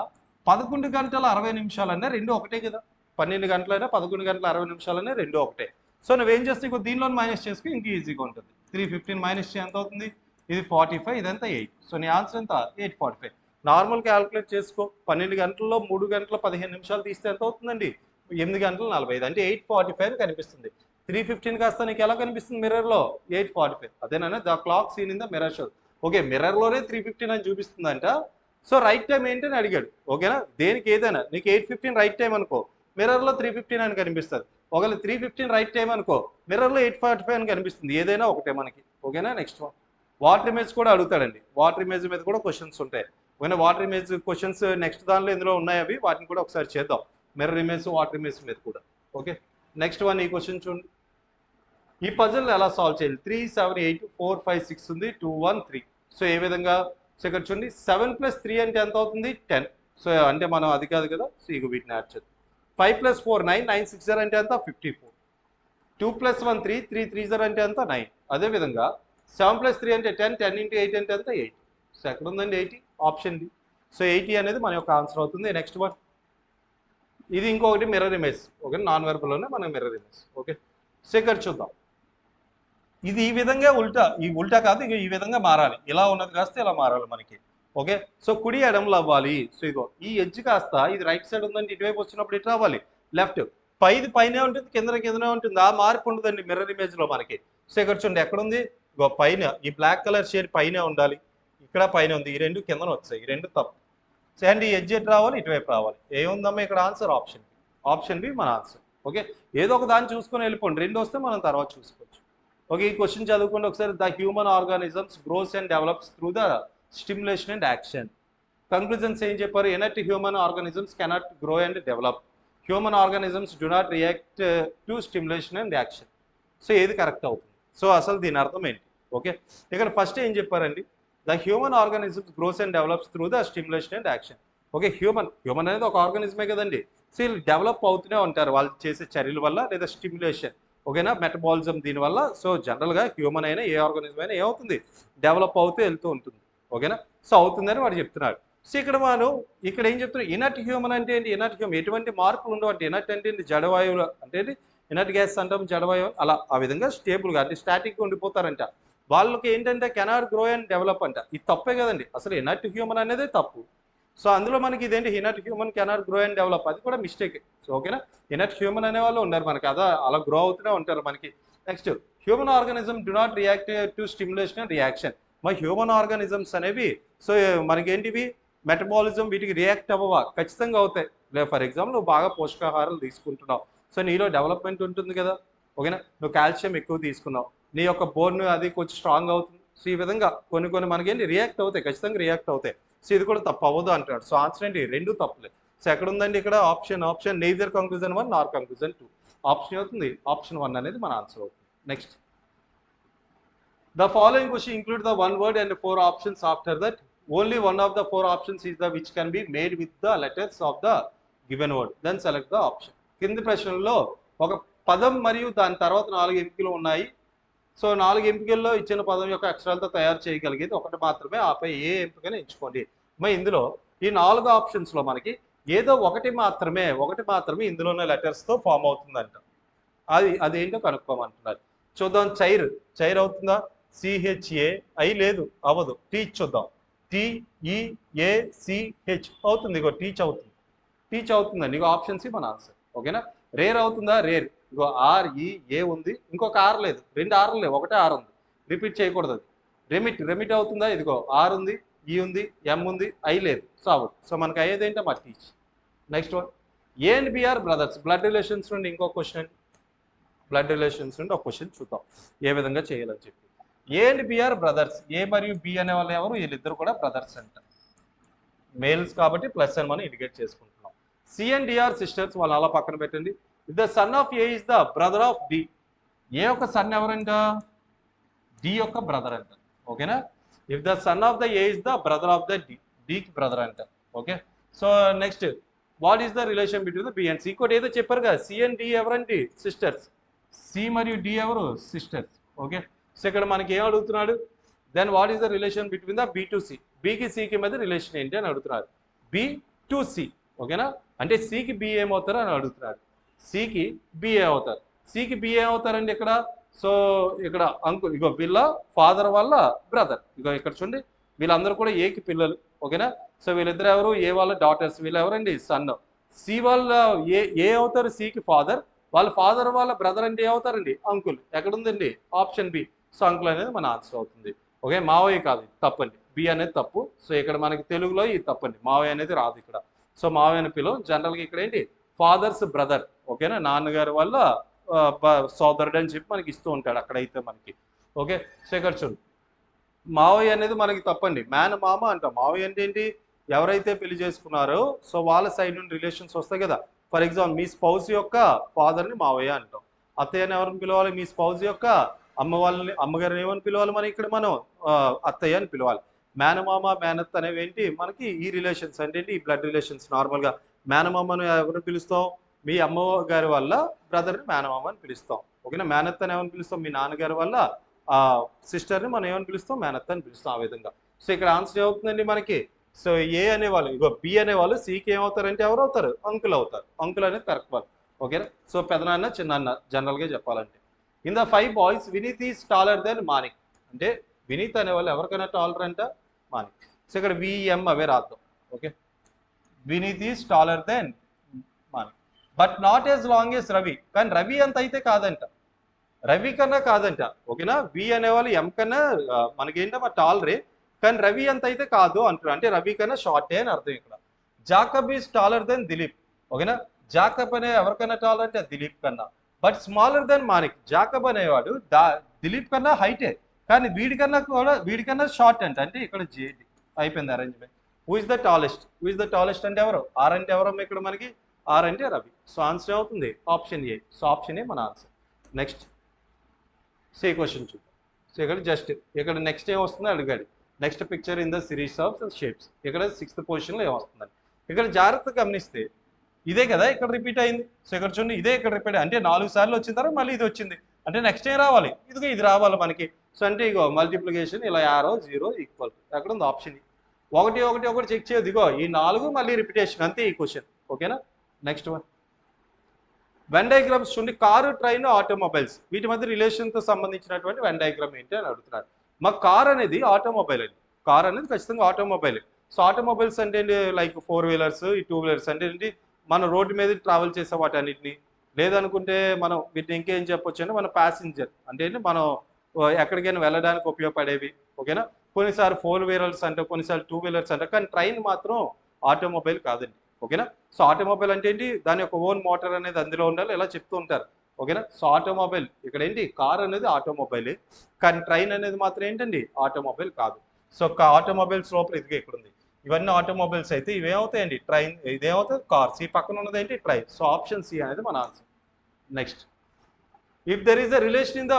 11 గంటల 60 నిమిషాలన్నా రెండు ఒకటే కదా. 12 గంటలైనా 11 గంటల 60 నిమిషాలన్నా రెండు ఒకటే. సో నువ్వేం చేస్తే ఇంకో దీనిలో మైనస్ చేసుకుని ఇంక ఈజీగా ఉంటుంది. 3:15 మైనస్ చేయి ఎంత అవుతుంది? ఇది 45, ఇదంతా 8. సో నీ ఆన్సర్ ఎంత? 8:45. నార్మల్ క్యాలిక్యులేట్ చేసుకో. 12 గంటల్లో 3 గంటల 15 నిమిషాలు తీస్తే ఎంత అవుతుందండి? 8 గంటల 45, అంటే 8:45 కనిపిస్తుంది. 3:15 కాస్త నీకు ఎలా కనిపిస్తుంది మిర్రర్లో? 8:45. అదేనా the clock seen in the mirror show. Okay, మిర్రర్లోనే 3:15 అని చూపిస్తుందంట. సో రైట్ టైం ఏంటి అని అడిగాడు. ఓకేనా, దేనికి ఏదైనా నీకు 8:15 రైట్ టైం అనుకో, మిర్రర్లో 3:15 అని కనిపిస్తుంది. ఒకవేళ 3:15 రైట్ టైం అనుకో, మిర్రర్లో 8:45 అని కనిపిస్తుంది. ఏదైనా ఒకటే మనకి. ఓకేనా, నెక్స్ట్ వన్ వాటర్ ఇమేజ్ కూడా అడుగుతాడండి. వాటర్ ఇమేజ్ మీద కూడా క్వశ్చన్స్ ఉంటాయి. ఓకేనా, వాటర్ ఇమేజ్ క్వశ్చన్స్ నెక్స్ట్ దానిలో ఇందులో ఉన్నాయి, అవి వాటిని కూడా ఒకసారి చేద్దాం. మిర్రర్ ఇమేజ్, వాటర్ ఇమేజ్ మీద కూడా. ఓకే, నెక్స్ట్ వన్ ఈ క్వశ్చన్ చూడండి. ఈ పజిల్ ఎలా సాల్వ్ చేయాలి? 3, 7, 8, 4, 5, 6 ఉంది, 2, 1, 3. సో ఏ విధంగా? సో ఇక్కడ చూడండి 7 + 3 అంటే ఎంత అవుతుంది? 10. సో అంటే మనం అది కాదు కదా, సో ఇక వీటిని యాడ్ చేద్దాం. 5 + 4 9, 9 6 0 అంటే ఎంత? 54. 2 + 1 3, 3 3 0 అంటే ఎంత? 9. అదేవిధంగా 7 + 3 అంటే 10, 10 × 8 అంటే ఎంత? 8. సో ఎక్కడ ఉందండి 80? Option D. సో 80 అనేది మన యొక్క ఆన్సర్ అవుతుంది. నెక్స్ట్ వన్ ఇది ఇంకొకటి మిర్రర్ ఇమేజ్. ఓకే, నాన్ వెర్బల్లోనే మన మిర్రర్ ఇమేజ్. ఓకే, సో ఇక్కడ చూద్దాం. ఇది ఈ విధంగా ఉల్టా, ఈ ఉల్టా కాదు, ఇక ఈ విధంగా మారాలి. ఇలా ఉన్నది కాస్త ఇలా మారాలి మనకి. ఓకే, సో కుడి ఎడమలు అవ్వాలి. సో ఇగో ఈ ఎడ్జ్ కాస్త ఇది రైట్ సైడ్ ఉందంటే ఇటువైపు వచ్చినప్పుడు ఇటు రావాలి. లెఫ్ట్ పైది పైనే ఉంటుంది, కిందనే ఉంటుంది. ఆ మార్పు ఉండదండి మిర్రర్ ఇమేజ్లో మనకి. సో ఇక్కడ చూడండి ఎక్కడుంది? ఇగో పైన ఈ బ్లాక్ కలర్ షేడ్ పైనే ఉండాలి, ఇక్కడ పైన ఉంది. ఈ రెండు కిందన వచ్చాయి, ఈ రెండు తప్పు. సో అండ్ ఈ ఎడ్జ్ ఎటు రావాలి? ఇటువైపు రావాలి. ఏముందమ్మా ఇక్కడ answer? Option B. Option B మన ఆన్సర్. ఓకే, ఏదో ఒక దాన్ని చూసుకొని వెళ్ళిపోండి, రెండు వస్తే మనం తర్వాత చూసుకోవచ్చు. ఓకే, ఈ క్వశ్చన్ చదువుకోండి ఒకసారి. The human organisms grows and develops through the stimulation and action. Conclusions ఏం చెప్పారు? Inert human organisms cannot grow and develop. Human organisms do not react to stimulation and action. So ఏది correct అవుతుంది? So అసలు దీని అర్థం ఏంటి? Okay, ఇక్కడ first ఏం చెప్పారండి? The human organisms grows and develops through the stimulation and action. Okay, human అనేది ఒక ఆర్గానిజమే కదండి. సో వీళ్ళు డెవలప్ అవుతూనే ఉంటారు వాళ్ళు చేసే చర్యల వల్ల, లేదా స్టిమ్యులేషన్. ఓకేనా, మెటబాలిజం దీనివల్ల. సో జనరల్గా హ్యూమన్ అయినా ఏ ఆర్గానిజం అయినా ఏమవుతుంది? డెవలప్ అవుతూ వెళ్తూ ఉంటుంది. ఓకేనా, సో అవుతుందని వాడు చెప్తున్నాడు. సో ఇక్కడ మనం ఇక్కడ ఏం చెప్తున్నాం? ఇనర్ట్ హ్యూమన్ అంటే ఏంటి? ఇనర్ట్ హ్యూమన్ ఎటువంటి మార్పులు ఉండవు అంటే. ఇనర్ట్ అంటే ఏంటి? జడవాయువులు అంటే ఏంటి? ఇనర్ట్ గ్యాస్ అంటాం, జడవాయువు. అలా ఆ విధంగా స్టేబుల్గా అంటే స్టాటిక్గా ఉండిపోతారంట. వాళ్ళకి ఏంటంటే కెనాట్ గ్రో అండ్ డెవలప్ అంట. ఇది తప్పే కదండి, అసలు ఇనర్ట్ హ్యూమన్ అనేదే తప్పు. సో అందులో మనకి ఇదేంటి? Inert human cannot grow and develop, అది కూడా మిస్టేక్. సో ఓకేనా, ఇనర్ట్ హ్యూమన్ అనే వాళ్ళు ఉన్నారు మనకి, అలా గ్రో అవుతూనే ఉంటారు మనకి. Next human organism do not react to stimulation and reaction. మా హ్యూమన్ ఆర్గానిజమ్స్ అనేవి సో మనకి ఏంటివి? మెటబాలిజం వీటికి రియాక్ట్ అవ్వవా? ఖచ్చితంగా అవుతాయి. ఫర్ ఎగ్జాంపుల్ నువ్వు బాగా పోషకాహారాలు తీసుకుంటున్నావు, సో నీలో డెవలప్మెంట్ ఉంటుంది కదా. ఓకేనా, నువ్వు కాల్షియం ఎక్కువ తీసుకున్నావు, నీ యొక్క బోన్ అది కొంచెం స్ట్రాంగ్ అవుతుంది. సో ఈ విధంగా కొన్ని మనకేంటి రియాక్ట్ అవుతాయి, ఖచ్చితంగా రియాక్ట్ అవుతాయి. సో ఇది కూడా తప్పు అవ్వదు అంటాడు. సో ఆన్సర్ ఏంటి? రెండు తప్పులే. సో ఎక్కడ ఉందండి ఇక్కడ? ఆప్షన్ నెయిదర్ కంక్లూజన్ 1 నార్ కంక్లూజన్ 2. ఆప్షన్ అవుతుంది, ఆప్షన్ 1 అనేది మన ఆన్సర్ అవుతుంది. Next the following question include the 1 word and 4 options. After that only 1 of the 4 options is the which can be made with the letters of the given word. Then select the option. కింది ప్రశ్నల్లో ఒక పదం మరియు దాని తర్వాత 4 ఎంపికలు ఉన్నాయి. So 4 ఎంపికల్లో ఇచ్చిన పదం యొక్క అక్షరాలతో తయారు చేయగలిగేది ఒకటి మాత్రమే, ఆపై ఏ ఎంపికను ఎంచుకోండి. మరి ఇందులో ఈ 4 ఆప్షన్స్లో మనకి ఏదో ఒకటి మాత్రమే ఇందులోనే లెటర్స్తో ఫామ్ అవుతుందంట. అదేంటో కనుక్కోమంటున్నారు. చూద్దాం. చైర్ అవుతుందా? CHA ఐ లేదు, అవ్వదు. టీచ్ చూద్దాం. TEACH అవుతుంది. ఇగో టీచ్ అవుతుందండి. ఇగో ఆప్షన్ సి మన ఆన్సర్. ఓకేనా, రేర్ అవుతుందా? రేర్. ఇగో REA ఉంది, ఇంకొక ఆర్ లేదు, 2 ఆర్లు లేవు, ఒకటే ఆర్ ఉంది, రిపీట్ చేయకూడదు అది. రెమిట్ అవుతుందా? ఇదిగో ఆర్ ఉంది, ఈ ఉంది, ఎం ఉంది, ఐ లేదు. సో అవ్వదు. సో మనకు అయ్యేది ఏంటో మా teach. Next one A and B are brothers. Blood relations నుండి ఇంకో క్వశ్చన్ అండి. బ్లడ్ రిలేషన్స్ నుండి ఒక క్వశ్చన్ చూద్దాం ఏ విధంగా చేయాలని చెప్పి. A and B are brothers. A మరియు బి అనే వాళ్ళు ఎవరు? వీళ్ళిద్దరు కూడా బ్రదర్స్ అంట. మేల్స్ కాబట్టి ప్లస్ అని మనం ఇండికేట్ చేసుకుంటున్నాం. C and D are sisters. వాళ్ళు అలా పక్కన పెట్టండి. The son of A is the brother of D. A యొక్క సన్ ఎవరంట? డి యొక్క బ్రదర్ అంట. ఓకేనా, if the son of the A is the brother of the డికి బ్రదర్ అంట. Okay, so next what is the relation between the B and C? ఇంకోటి ఏదో చెప్పారు కదా, సి అండ్ డి ఎవరండి? సిస్టర్స్. సి మరియు డి ఎవరు? సిస్టర్స్. ఓకే, సో ఇక్కడ మనకి ఏం అడుగుతున్నాడు? Then what is the relation between the B to C? బికి సికి మధ్య రిలేషన్ ఏంటి అని అడుగుతున్నారు. B to C. ఓకేనా, అంటే సికి బి ఏమవుతారు అని అడుగుతున్నాడు. సికి బి అవుతారు. సికి బి ఏమవుతారండి ఇక్కడ? సో ఇక్కడ అంకుల్, ఇగో వీళ్ళ ఫాదర్ వాళ్ళ బ్రదర్. ఇగో ఇక్కడ చూడండి, వీళ్ళందరూ కూడా ఏకి పిల్లలు. ఓకేనా, సో వీళ్ళిద్దరు ఎవరు? ఏ వాళ్ళ డాటర్స్. వీళ్ళు ఎవరండి? సన్. సి వాళ్ళ ఏ అవుతారు? సికి ఫాదర్. వాళ్ళ ఫాదర్ వాళ్ళ బ్రదర్ అంటే ఏమవుతారండి అంకుల్. ఎక్కడుందండి ఆప్షన్ బి. సో అంకుల్ అనేది మన ఆన్సర్ అవుతుంది. ఓకే, మావయ్య కాదు, తప్పండి, బి అనేది తప్పు. సో ఇక్కడ మనకి తెలుగులో ఇది తప్పండి, మావయ్య అనేది రాదు ఇక్కడ. సో మావయ్య అని పిలువం. జనరల్గా ఇక్కడ ఏంటి ఫాదర్స్ బ్రదర్. ఓకేనా, నాన్నగారి వల్ల సోదరుడు అని చెప్పి మనకి ఇస్తూ ఉంటాడు అక్కడైతే మనకి. ఓకే, సో ఇక్కడ చూడు మావయ్య అనేది మనకి తప్పండి, మేన మామ అంటాం. మావయ్య అంటే ఏంటి, ఎవరైతే పెళ్లి చేసుకున్నారో సో వాళ్ళ సైడ్ నుండి రిలేషన్స్ వస్తాయి కదా. ఫర్ ఎగ్జాంపుల్ మీ స్పౌస్ యొక్క ఫాదర్ని మావయ్య అంటాం. అత్తయ్యని ఎవరిని పిలవాలి, మీ స్పౌస్ యొక్క అమ్మగారిని ఏమని పిలవాలి, మనం ఇక్కడ మనం అత్తయ్య అని పిలవాలి. మేనమామ మేనత్ అనేవి ఏంటి మనకి ఈ రిలేషన్స్ అంటే ఏంటి, ఈ బ్లడ్ రిలేషన్స్. నార్మల్గా మేనమామను ఎవరిని పిలుస్తాం, మీ అమ్మగారి వల్ల బ్రదర్ని మేనమామ అని పిలుస్తాం. ఓకేనా, మేనత్ అని ఏమని పిలుస్తాం, మీ నాన్నగారి వల్ల సిస్టర్ని మనం ఏమని పిలుస్తాం, మేనత్ అని పిలుస్తాం. ఆ విధంగా. సో ఇక్కడ ఆన్సర్ ఏమవుతుందండి మనకి, సో ఏ అనేవాళ్ళు ఇగో బి అనేవాళ్ళు సికి ఏమవుతారంటే ఎవరు అవుతారు, అంకుల్ అవుతారు. అంకుల్ అనేది కరెక్ట్ వాళ్ళు. ఓకేనా, సో పెదనాన్న చిన్నాన్న జనరల్గా చెప్పాలంటే. In the 5 boys Vineet is taller than Manik. అంటే వినీత్ అనేవాళ్ళు ఎవరికైనా టాలర్ అంట మానిక్. సో ఇక్కడ విఎం అవే రాద్దాం. Okay, Vineet is taller than Manik but not as long as Ravi. కానీ రవి అంత అయితే కాదంట, రవి కన్నా కాదంట. ఓకేనా, వి అనేవాళ్ళు ఎం కన్నా మనకేంటో టాలరే, కానీ రవి అంత అయితే కాదు అంటారు. అంటే రవి కన్నా షార్టే అని అర్థం ఇక్కడ. Jacob is taller than Dilip. ఓకేనా, జాకబ్ అనే ఎవరికైనా టాలర్ అంటే దిలీప్ కన్నా, but smaller than Manik. Jacob అనేవాడు దిలీప్ కన్నా హైటే, కానీ వీడికన్నా షార్ట్ అంటే ఇక్కడ జేడి అయిపోయింది arrangement. Who is the tallest, who is the tallest అంటే ఎవరు, ఆర్ అంటే ఎవరమ్మా ఇక్కడ మనకి, ఆర్ అంటే రవి. సో ఆన్సర్ అవుతుంది option A. So option A మన ఆన్సర్. నెక్స్ట్ సే క్వశ్చన్ చూద్దాం. సో ఇక్కడ జస్ట్ ఇక్కడ నెక్స్ట్ ఏం వస్తుందో అడిగాడు. Next picture in the series of shapes. ఇక్కడ 6th పొజిషన్లో ఏమొస్తుందండి. ఇక్కడ జాగ్రత్తగా గమనిస్తే ఇదే కదా ఇక్కడ రిపీట్ అయింది. సో ఇక్కడ చూడండి ఇదే ఇక్కడ రిపీట్ అంటే 4 సార్లు వచ్చిన తర్వాత మళ్ళీ ఇది వచ్చింది. అంటే నెక్స్ట్ ఏం రావాలి, ఇదిగో ఇది రావాలి మనకి. సో అంటే ఇగో మల్టిప్లికేషన్ ఇలా యారో 0 ఈక్వల్ ఎక్కడ ఉంది ఆప్షన్. 1 1 1 చెక్ చేయదు. ఇగో ఈ 4 మళ్ళీ రిపిటేషన్ అంతే ఈ క్వశ్చన్. ఓకేనా, నెక్స్ట్ వన్ వెన్ డయాగ్రామ్స్ చూడండి. కారు, ట్రైన్, ఆటోమొబైల్స్ వీటి మధ్య రిలేషన్తో సంబంధించినటువంటి వెన్ డయాగ్రామ్ ఏంటి అని అడుగుతున్నారు. మా కార్ అనేది ఆటోమొబైల్ అండి, కార్ అనేది ఖచ్చితంగా ఆటోమొబైల్. సో ఆటోమొబైల్స్ అంటే ఏంటి, లైక్ 4 వీలర్స్, ఈ 2 వీలర్స్ అంటే ఏంటి, మన రోడ్డు మీద ట్రావెల్ చేసే వాటన్నిటిని. లేదనుకుంటే మనం వీటిని ఇంకేం చెప్పొచ్చు అంటే మన ప్యాసింజర్ అంటే ఏంటి, మనం ఎక్కడికైనా వెళ్ళడానికి ఉపయోగపడేవి. ఓకేనా, కొన్నిసార్లు 4 వీలర్స్ అంటే, కొన్నిసార్లు 2 వీలర్స్ అంటే, కానీ ట్రైన్ మాత్రం ఆటోమొబైల్ కాదండి. ఓకేనా, సో ఆటోమొబైల్ అంటే ఏంటి, దాని యొక్క ఓన్ మోటార్ అనేది అందులో ఉండాలి ఇలా చెప్తూ ఉంటారు. ఓకేనా, సో ఆటోమొబైల్ ఇక్కడ ఏంటి, కార్ అనేది ఆటోమొబైల్, కానీ ట్రైన్ అనేది మాత్రం ఏంటండి ఆటోమొబైల్ కాదు. సో ఆటోమొబైల్స్ లోపల ఇదిగా ఇక్కడ ఉంది, ఇవన్నీ ఆటోమొబైల్స్ అయితే ఇవేమవుతాయండి ట్రైన్, ఇదేమవుతుంది కార్స్, ఈ పక్కన ఉన్నది ఏంటి ట్రైన్. సో ఆప్షన్ సి అనేది మన answer. Next if there is a relation in the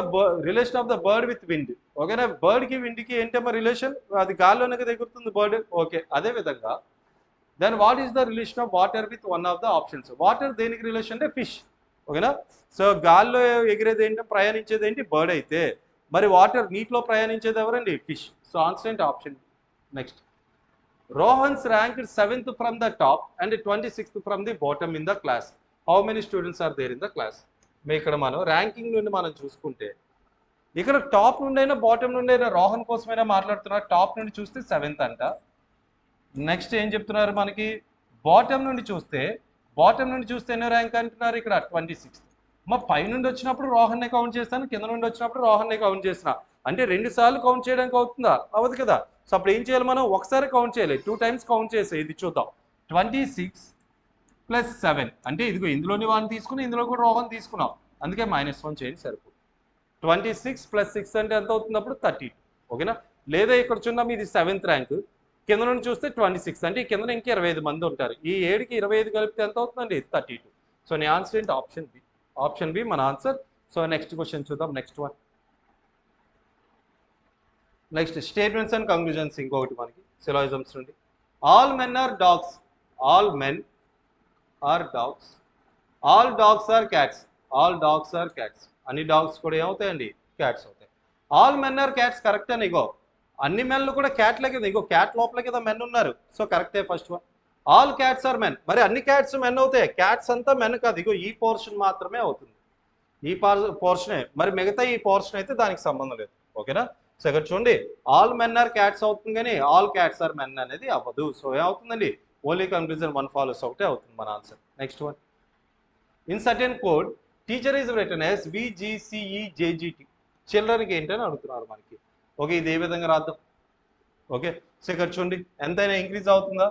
relation of the bird with wind. ఓకేనా, బర్డ్కి విండ్కి ఏంటమ్మా రిలేషన్, అది గాల్లోనే కదా ఎగురుతుంది బర్డ్. ఓకే, అదే విధంగా then what is the relation of water with one of the options. Water దేనికి relation అంటే ఫిష్. ఓకేనా, సో గాల్లో ఎగిరేది ఏంటి, ప్రయాణించేది ఏంటి బర్డ్ అయితే, మరి వాటర్ నీటిలో ప్రయాణించేది ఎవరండి ఫిష్. సో ఆన్సర్ ఏంటి option. Next Rohan's ranked 7th from the top and 26th from the bottom in the class. How many students are there in the class. ఇక్కడ మనం ర్యాంకింగ్ నుండి మనం చూసుకుంటే ఇక్కడ టాప్ నుండి అయినా బాటమ్ నుండి అయినా రోహన్ కోసమైనా మాట్లాడుతున్నారు. టాప్ నుండి చూస్తే 7th అంట. నెక్స్ట్ ఏం చెప్తున్నారు మనకి, బాటమ్ నుండి చూస్తే ఎన్నో ర్యాంక్ అంటున్నారు ఇక్కడ 26th. మా పై నుండి వచ్చినప్పుడు రోహన్నే కౌంట్ చేస్తాను, కింద నుండి వచ్చినప్పుడు రోహన్నే కౌంట్ చేస్తున్నా. అంటే 2 సార్లు కౌంట్ చేయడానికి అవుతుందా, అవ్వదు కదా. సో అప్పుడు ఏం చేయాలి మనం, ఒకసారి కౌంట్ చేయాలి, 2 times కౌంట్ చేసే. ఇది చూద్దాం, 26 + 7 అంటే ఇదిగో ఇందులోని 1 తీసుకుని ఇందులో కూడా రోహన్ తీసుకున్నాం, అందుకే -1 చేయండి సరిపోతుంది. 26 + 6 అంటే ఎంత అవుతుంది అప్పుడు 32. ఓకేనా, లేదా ఇక్కడ చూద్దాం ఇది 7th ర్యాంక్, కింద నుండి చూస్తే 26 అంటే ఈ కింద ఇంకా 25 మంది ఉంటారు. ఈ 7కి 25 కలిపితే ఎంత అవుతుందండి 32. సో నీ ఆన్సర్ ఏంటి ఆప్షన్ బి. ఆప్షన్ బి మన ఆన్సర్. సో నెక్స్ట్ క్వశ్చన్ చూద్దాం. Next one next statements and conclusions. ఇంకొకటి మనకి సిలాజిజమ్స్ నుండి. All men are dogs. All men are dogs. All dogs are cats. All dogs are cats. అన్ని dogs కూడా ఏమవుతాయండి cats అవుతాయి. All men are cats correct అని. ఇగో అన్ని మెన్లు కూడా క్యాట్లే కదా, ఇగో క్యాట్ లోపల కదా మెన్ ఉన్నారు. సో కరెక్టే first one. All cats are men. మరి అన్ని క్యాట్స్ మెన్ అవుతాయి, క్యాట్స్ అంతా మెన్ కాదు. ఇగో ఈ పోర్షన్ మాత్రమే అవుతుంది, ఈ పోర్షనే. మరి మిగతా ఈ పోర్షన్ అయితే దానికి సంబంధం లేదు. ఓకేనా, సో ఇక్కడ చూడండి ఆల్ మెన్ ఆర్ క్యాట్స్ అవుతుంది కానీ ఆల్ క్యాట్స్ ఆర్ మెన్ అనేది అవ్వదు. సో ఏమవుతుందండి, ఓన్లీ కంక్లూజన్ 1 follows ఒకటే అవుతుంది మన answer. Next one. In certain code teacher is return as VGCEJGT. చిల్డ్రన్కి ఏంటని అడుగుతున్నారు మనకి. ఓకే, ఇది ఏ విధంగా రాద్దాం? ఓకే, సో ఇక్కడ చూడండి ఎంతైనా ఇంక్రీజ్ అవుతుందా?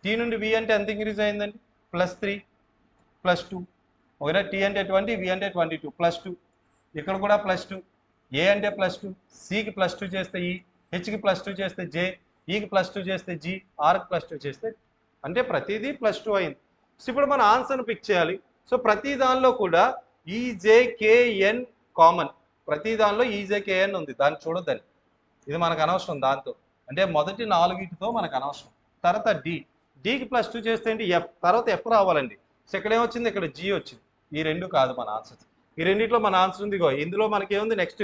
టీ నుండి వి అంటే ఎంత ఇంక్రీజ్ అయిందండి? +3 +2. ఓకేనా, టీ అంటే 20, వి అంటే 22 +2. ఇక్కడ కూడా +2. ఏ అంటే +2, సికి +2 చేస్తే ఈ, హెచ్కి +2 చేస్తే జే, ఈకి +2 చేస్తే జీ, ఆర్కి +2 చేస్తే, అంటే ప్రతిదీ +2 అయింది. సో ఇప్పుడు మన ఆన్సర్ని పిక్ చేయాలి. సో ప్రతి దానిలో కూడా ఈజేకేఎన్ కామన్, ప్రతి దానిలో ఈజేకేఎన్ ఉంది, దాన్ని చూడొద్దని, ఇది మనకు అనవసరం. దాంతో అంటే మొదటి 4 మనకు అనవసరం. తర్వాత డీకి +2 చేస్తే ఏంటి? ఎఫ్, తర్వాత ఎఫ్ రావాలండి. సో ఇక్కడ ఏమొచ్చింది? ఇక్కడ జీ వచ్చింది. ఈ రెండు కాదు మన ఆన్సర్. ఈ రెండిట్లో మన ఆన్సర్ ఉంది. ఇందులో మనకి ఏముంది? నెక్స్ట్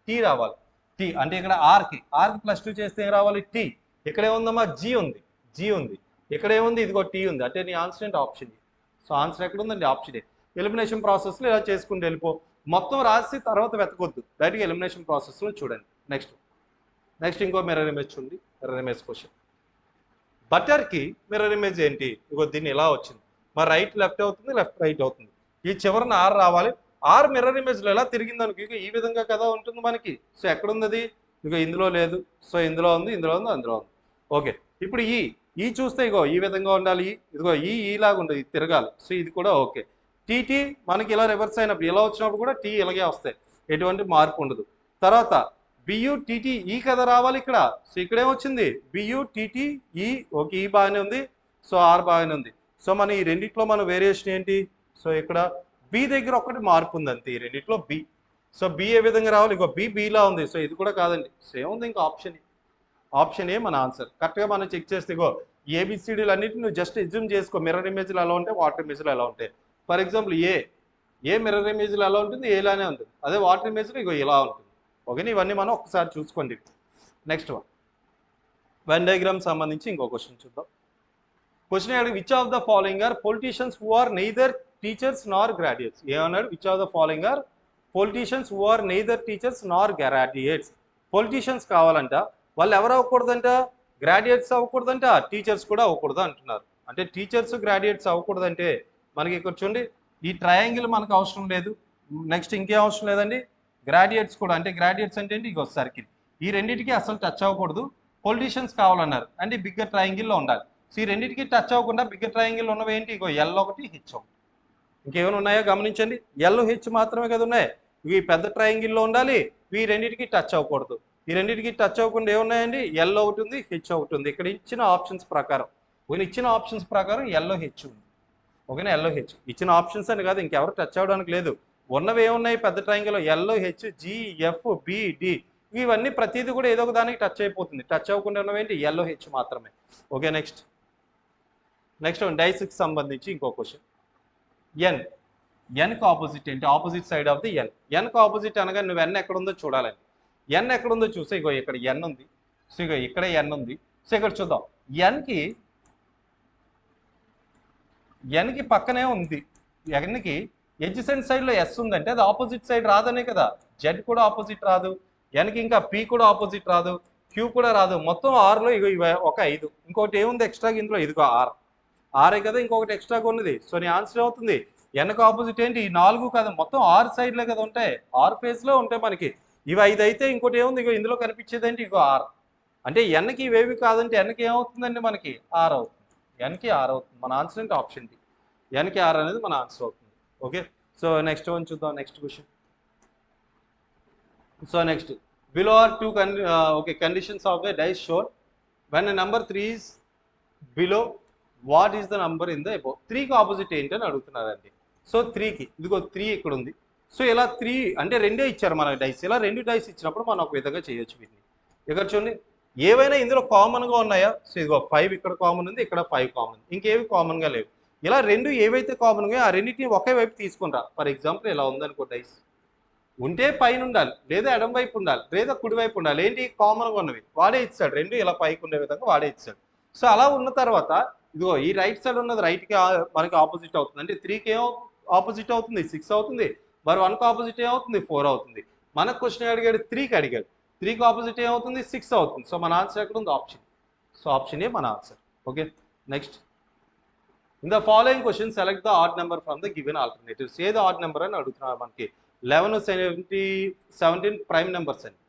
టీ రావాలి. టీ అంటే ఇక్కడ ఆర్కి +2 చేస్తే ఏం రావాలి? టీ. ఇక్కడ ఏముందమ్మా? జీ ఉంది, జీ ఉంది. ఇక్కడ ఏముంది? ఇదిగో టీ ఉంది. అంటే నీ ఆన్సర్ ఏంటి? Option A. సో ఆన్సర్ ఎక్కడ ఉందండి? Option A. ఎలిమినేషన్ ప్రాసెస్లో ఇలా చేసుకుంటూ వెళ్ళిపో, మొత్తం రాసి తర్వాత వెతకొద్దు, డైరెక్ట్గా ఎలిమినేషన్ ప్రాసెస్లో చూడండి. నెక్స్ట్ ఇంకో మిర్రర్ ఇమేజ్ చూడండి. Mirror image question. బటర్కి మిర్రర్ ఇమేజ్ ఏంటి? ఇగో దీన్ని ఇలా వచ్చింది. మరి రైట్ లెఫ్ట్ అవుతుంది, లెఫ్ట్ రైట్ అవుతుంది. ఈ చివరిన ఆర్ రావాలి. ఆర్ మిర్రర్ ఇమేజ్లో ఎలా తిరిగింది అనుకో, ఇక ఈ విధంగా కదా ఉంటుంది మనకి. సో ఎక్కడుంది అది? ఇక ఇందులో లేదు. సో ఇందులో ఉంది, ఇందులో ఉంది, అందులో ఉంది. ఓకే, ఇప్పుడు ఈ చూస్తే ఇగో ఈ విధంగా ఉండాలి. ఇదిగో ఈలాగా ఉండదు, ఇది తిరగాలి. సో ఇది కూడా ఓకే. టీటీ మనకి ఇలా రివర్స్ అయినప్పుడు, ఇలా వచ్చినప్పుడు కూడా టీ ఇలాగే వస్తాయి, ఎటువంటి మార్పు ఉండదు. తర్వాత బియుటిటిఈ కదా రావాలి ఇక్కడ. సో ఇక్కడ ఏమొచ్చింది? బియుటిటిఈ. ఓకే, ఈ బాగానే ఉంది. సో ఆర్ బాగానే ఉంది. సో మన ఈ రెండిట్లో మన వేరియేషన్ ఏంటి? సో ఇక్కడ బి దగ్గర ఒకటి మార్పు ఉంది అంతే, ఈ రెండిట్లో బి. సో బి ఏ విధంగా రావాలి? ఇగో బీలా ఉంది. సో ఇది కూడా కాదండి. సో ఏముంది? ఇంకా ఆప్షన్ ఏ మన ఆన్సర్. కరెక్ట్గా మనం చెక్ చేస్తే ఇగో ఏబిసిడీలు అన్నింటిని నువ్వు జస్ట్ ఎజ్యూమ్ చేసుకో. మిర్రర్ ఇమేజ్లు ఎలా ఉంటాయి, వాటర్ ఇమేజ్లు ఎలా ఉంటాయి. ఫర్ ఎగ్జాంపుల్ ఏ మిర్రర్ ఇమేజ్లు ఎలా ఉంటుంది? ఏలానే ఉంటుంది. అదే వాటర్ ఇమేజ్లో ఇగో ఇలా ఉంటుంది. ఓకే, ఇవన్నీ మనం ఒకసారి చూసుకోండి. నెక్స్ట్ వెన్ డయాగ్రామ్ సంబంధించి ఇంకో క్వశ్చన్ చూద్దాం. క్వశ్చన్ అడిగి, which of the following are politicians who are neither teachers nor graduates? ఏమన్నాడు? Which of the following are politicians who are neither teachers nor graduates. Politicians కావాలంట, వాళ్ళు ఎవరు అవ్వకూడదంట? గ్రాడ్యుయేట్స్ అవ్వకూడదంట, టీచర్స్ కూడా అవ్వకూడదు అంటున్నారు. అంటే టీచర్స్ గ్రాడ్యుయేట్స్ అవ్వకూడదంటే మనకి ఇక్కడ చూడండి, ఈ ట్రయాంగిల్ మనకు అవసరం లేదు. నెక్స్ట్ ఇంకేం అవసరం లేదండి? గ్రాడ్యుయేట్స్ కూడా, అంటే గ్రాడ్యుయేట్స్ అంటే ఏంటి? ఇగో సర్కిల్. ఈ రెండింటికి అసలు టచ్ అవ్వకూడదు. పొలిటీషియన్స్ కావాలన్నారు అంటే బిగ్గర్ ట్రయాంగిల్లో ఉండాలి. సో ఈ రెండింటికి టచ్ అవ్వకుండా బిగ్గర్ ట్రయాంగిల్ ఉన్నవి ఏంటి? ఇగో ఎల్ ఒకటి, హెచ్ ఒకటి. ఇంకేమైనా ఉన్నాయో గమనించండి. ఎల్ హెచ్ మాత్రమే కదా ఉన్నాయి. ఇవి పెద్ద ట్రయాంగిల్లో ఉండాలి, ఈ రెండింటికి టచ్ అవ్వకూడదు. ఈ రెండింటికి టచ్ అవ్వకుండా ఏమున్నాయండి? ఎల్ ఒకటి ఉంది, హెచ్ ఒకటి ఉంది. ఇక్కడ ఇచ్చిన ఆప్షన్స్ ప్రకారం, ఎల్లో హెచ్ ఉంది. ఓకేనా, ఎల్లో హెచ్ ఇచ్చిన ఆప్షన్స్ అని కాదు, ఇంకెవరు టచ్ అవ్వడానికి లేదు. ఉన్నవి ఏమున్నాయి పెద్ద ట్రయాంగిల్లో? Yellow H, G, F, B, D. ఇవన్నీ ప్రతిదీ కూడా ఏదో ఒక దానికి టచ్ అయిపోతుంది. టచ్ అవ్వకుండా ఉన్నవేంటి? ఎల్లో హెచ్ మాత్రమే. ఓకే, నెక్స్ట్ డైస్కి సంబంధించి ఇంకో క్వశ్చన్. ఎన్కి ఆపోజిట్ ఏంటి? ఆపోజిట్ సైడ్ ఆఫ్ ది ఎన్కి ఆపోజిట్ అనగా నువ్వు ఎన్ ఎక్కడ ఉందో చూడాలండి. ఎన్ ఎక్కడ ఉందో చూస్తే ఇగో ఇక్కడ ఎన్ ఉంది. సో ఇగో ఇక్కడ ఎన్ ఉంది. సో ఇక్కడ చూద్దాం, ఎన్కి పక్కనే ఉంది. ఎన్కి ఎడ్జసెంట్ సైడ్లో ఎస్ ఉందంటే అది ఆపోజిట్ సైడ్ రాదనే కదా. జెడ్ కూడా ఆపోజిట్ రాదు, ఎన్కి ఇంకా పి కూడా ఆపోజిట్ రాదు, క్యూ కూడా రాదు. మొత్తం ఆర్లో ఇగో ఇవి ఒక 5. ఇంకొకటి ఏముంది ఎక్స్ట్రాగా ఇందులో? ఇదిగో ఆరే కదా, ఇంకొకటి ఎక్స్ట్రాగా ఉన్నది. సో నీ ఆన్సర్ అవుతుంది ఎన్కి ఆపోజిట్ ఏంటి? ఈ 4 కాదు, మొత్తం 6 సైడ్లే కదా ఉంటాయి, 6 ఫేజ్లో ఉంటాయి మనకి. ఇవి 5 అయితే ఇంకోటి ఏముంది? ఇగో ఇందులో కనిపించేది ఏంటి? ఇగో ఆర్. అంటే ఎన్కి ఇవేవి కాదంటే ఎన్కి ఏమవుతుందండి? మనకి ఆర్ అవుతుంది. ఎన్కి ఆర్ అవుతుంది. మన ఆన్సర్ అంటే ఆప్షన్ డి, ఎన్కి ఆర్ అనేది మన ఆన్సర్ అవుతుంది. ఓకే, సో నెక్స్ట్ వన్ చూద్దాం. Next question. So next, below are 2 conditions of a dice shown when a number 3 is below what is the number in the above. 3కి opposite ఏంటి అని అడుగుతున్నారండి. So 3కి ఇదిగో 3 ఇక్కడ ఉంది. సో ఇలా 3 అంటే రెండే ఇచ్చారు మనకి డైస్. ఇలా 2 డైస్ ఇచ్చినప్పుడు మనం ఒక విధంగా చేయొచ్చు వీటిని. ఇక్కడ చూడండి, ఏవైనా ఇందులో కామన్గా ఉన్నాయా? సో ఇదిగో 5 ఇక్కడ కామన్ ఉంది, ఇక్కడ 5 కామన్ ఉంది, ఇంకేవి కామన్గా లేవు. ఇలా 2 ఏవైతే కామన్గా ఆ రెండింటిని ఒకే వైపు తీసుకుంటా. ఫర్ ఎగ్జాంపుల్ ఇలా ఉందనుకో డైస్, ఉంటే పైన ఉండాలి, లేదా ఎడం వైపు ఉండాలి, లేదా కుడి వైపు ఉండాలి. ఏంటి కామన్గా ఉన్నవి వాడే ఇచ్చాడు. 2 ఇలా పైకి ఉండే విధంగా వాడే ఇచ్చాడు. సో అలా ఉన్న తర్వాత ఇదిగో ఈ రైట్ సైడ్ ఉన్నది రైట్కి మనకి ఆపోజిట్ అవుతుంది. అంటే 3కి ఏమో ఆపోజిట్ అవుతుంది? 6 అవుతుంది. మరి 1కి ఆపోజిట్ ఏమవుతుంది? 4 అవుతుంది. మనకు క్వశ్చన్ అడిగాడు 3కి అడిగాడు. 3కి ఆపోజిట్ ఏమవుతుంది? 6 అవుతుంది. సో మన ఆన్సర్ ఎక్కడ ఉంది? ఆప్షన్. సో ఆప్షన్ ఏ మన answer. Okay, next in the following question select the odd number from the given alternatives. ఏది ఆడ్ నెంబర్ అని అడుగుతున్నారు మనకి. 11 ప్రైమ్ నెంబర్స్ అండి,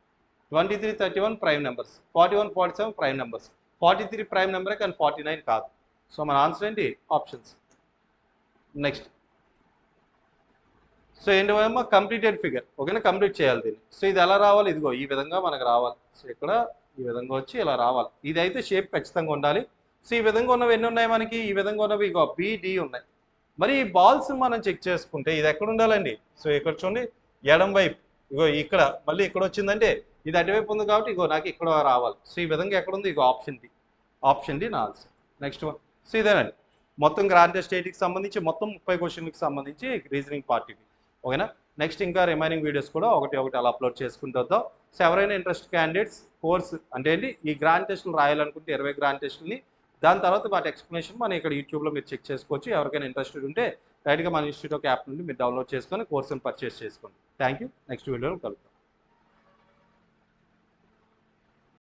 23 31 prime numbers, 41 47 prime numbers, 43 prime నెంబరే కానీ 49 కాదు. సో మన ఆన్సర్ ఏంటి? ఆప్షన్స్. నెక్స్ట్ సో ఏంటో కంప్లీటెడ్ ఫిగర్. ఓకేనా, కంప్లీట్ చేయాలి దీన్ని. సో ఇది ఎలా రావాలి? ఇదిగో ఈ విధంగా మనకు రావాలి. సో ఇక్కడ ఈ విధంగా వచ్చి ఇలా రావాలి. ఇదైతే షేప్ ఖచ్చితంగా ఉండాలి. సో ఈ విధంగా ఉన్నవి ఎన్ని ఉన్నాయి మనకి? ఈ విధంగా ఉన్నవి ఇగో BD ఉన్నాయి. మరి ఈ బాల్స్ మనం చెక్ చేసుకుంటే ఇది ఎక్కడ ఉండాలండి? సో ఇక్కడ చూడండి, ఎడం వైపు ఇగో ఇక్కడ, మళ్ళీ ఇక్కడ వచ్చిందంటే ఇది అటువైపు ఉంది కాబట్టి ఇగో నాకు ఇక్కడ రావాలి. సో ఈ విధంగా ఎక్కడ ఉంది? ఇగో ఆప్షన్ డి నా ఆన్సర్. Next one. సో ఇదేనండి మొత్తం గ్రాండ్ స్టేట్కి సంబంధించి మొత్తం 30 క్వశ్చన్కి సంబంధించి రీజనింగ్ పార్ట్ ఇది. ఓకేనా, నెక్స్ట్ ఇంకా రిమైనింగ్ వీడియోస్ కూడా ఒకటి అలా అప్లోడ్ చేసుకుంటూ వద్దాం. సో ఎవరైనా ఇంట్రెస్ట్ క్యాండిడేట్స్ కోర్స్ అంటే ఏంటి, ఈ గ్రాండ్ టెస్టులు రాయాలనుకుంటే 20 గ్రాండ్ టెస్టులని, దాని తర్వాత వాటి ఎక్స్ప్లెనేషన్ మనం ఇక్కడ యూట్యూబ్లో మీరు చెక్ చేసుకోవచ్చు. ఎవరికైనా ఇంట్రెస్టెడ్ ఉంటే డైరెక్ట్గా మన ఇన్స్టిట్యూట్ ఆఫ్ యాప్ నుండి మీరు డౌన్లోడ్ చేసుకొని కోర్సును పర్చేస్ చేసుకోండి. Thank you. నెక్స్ట్ వీడియోలో కలుద్దాం.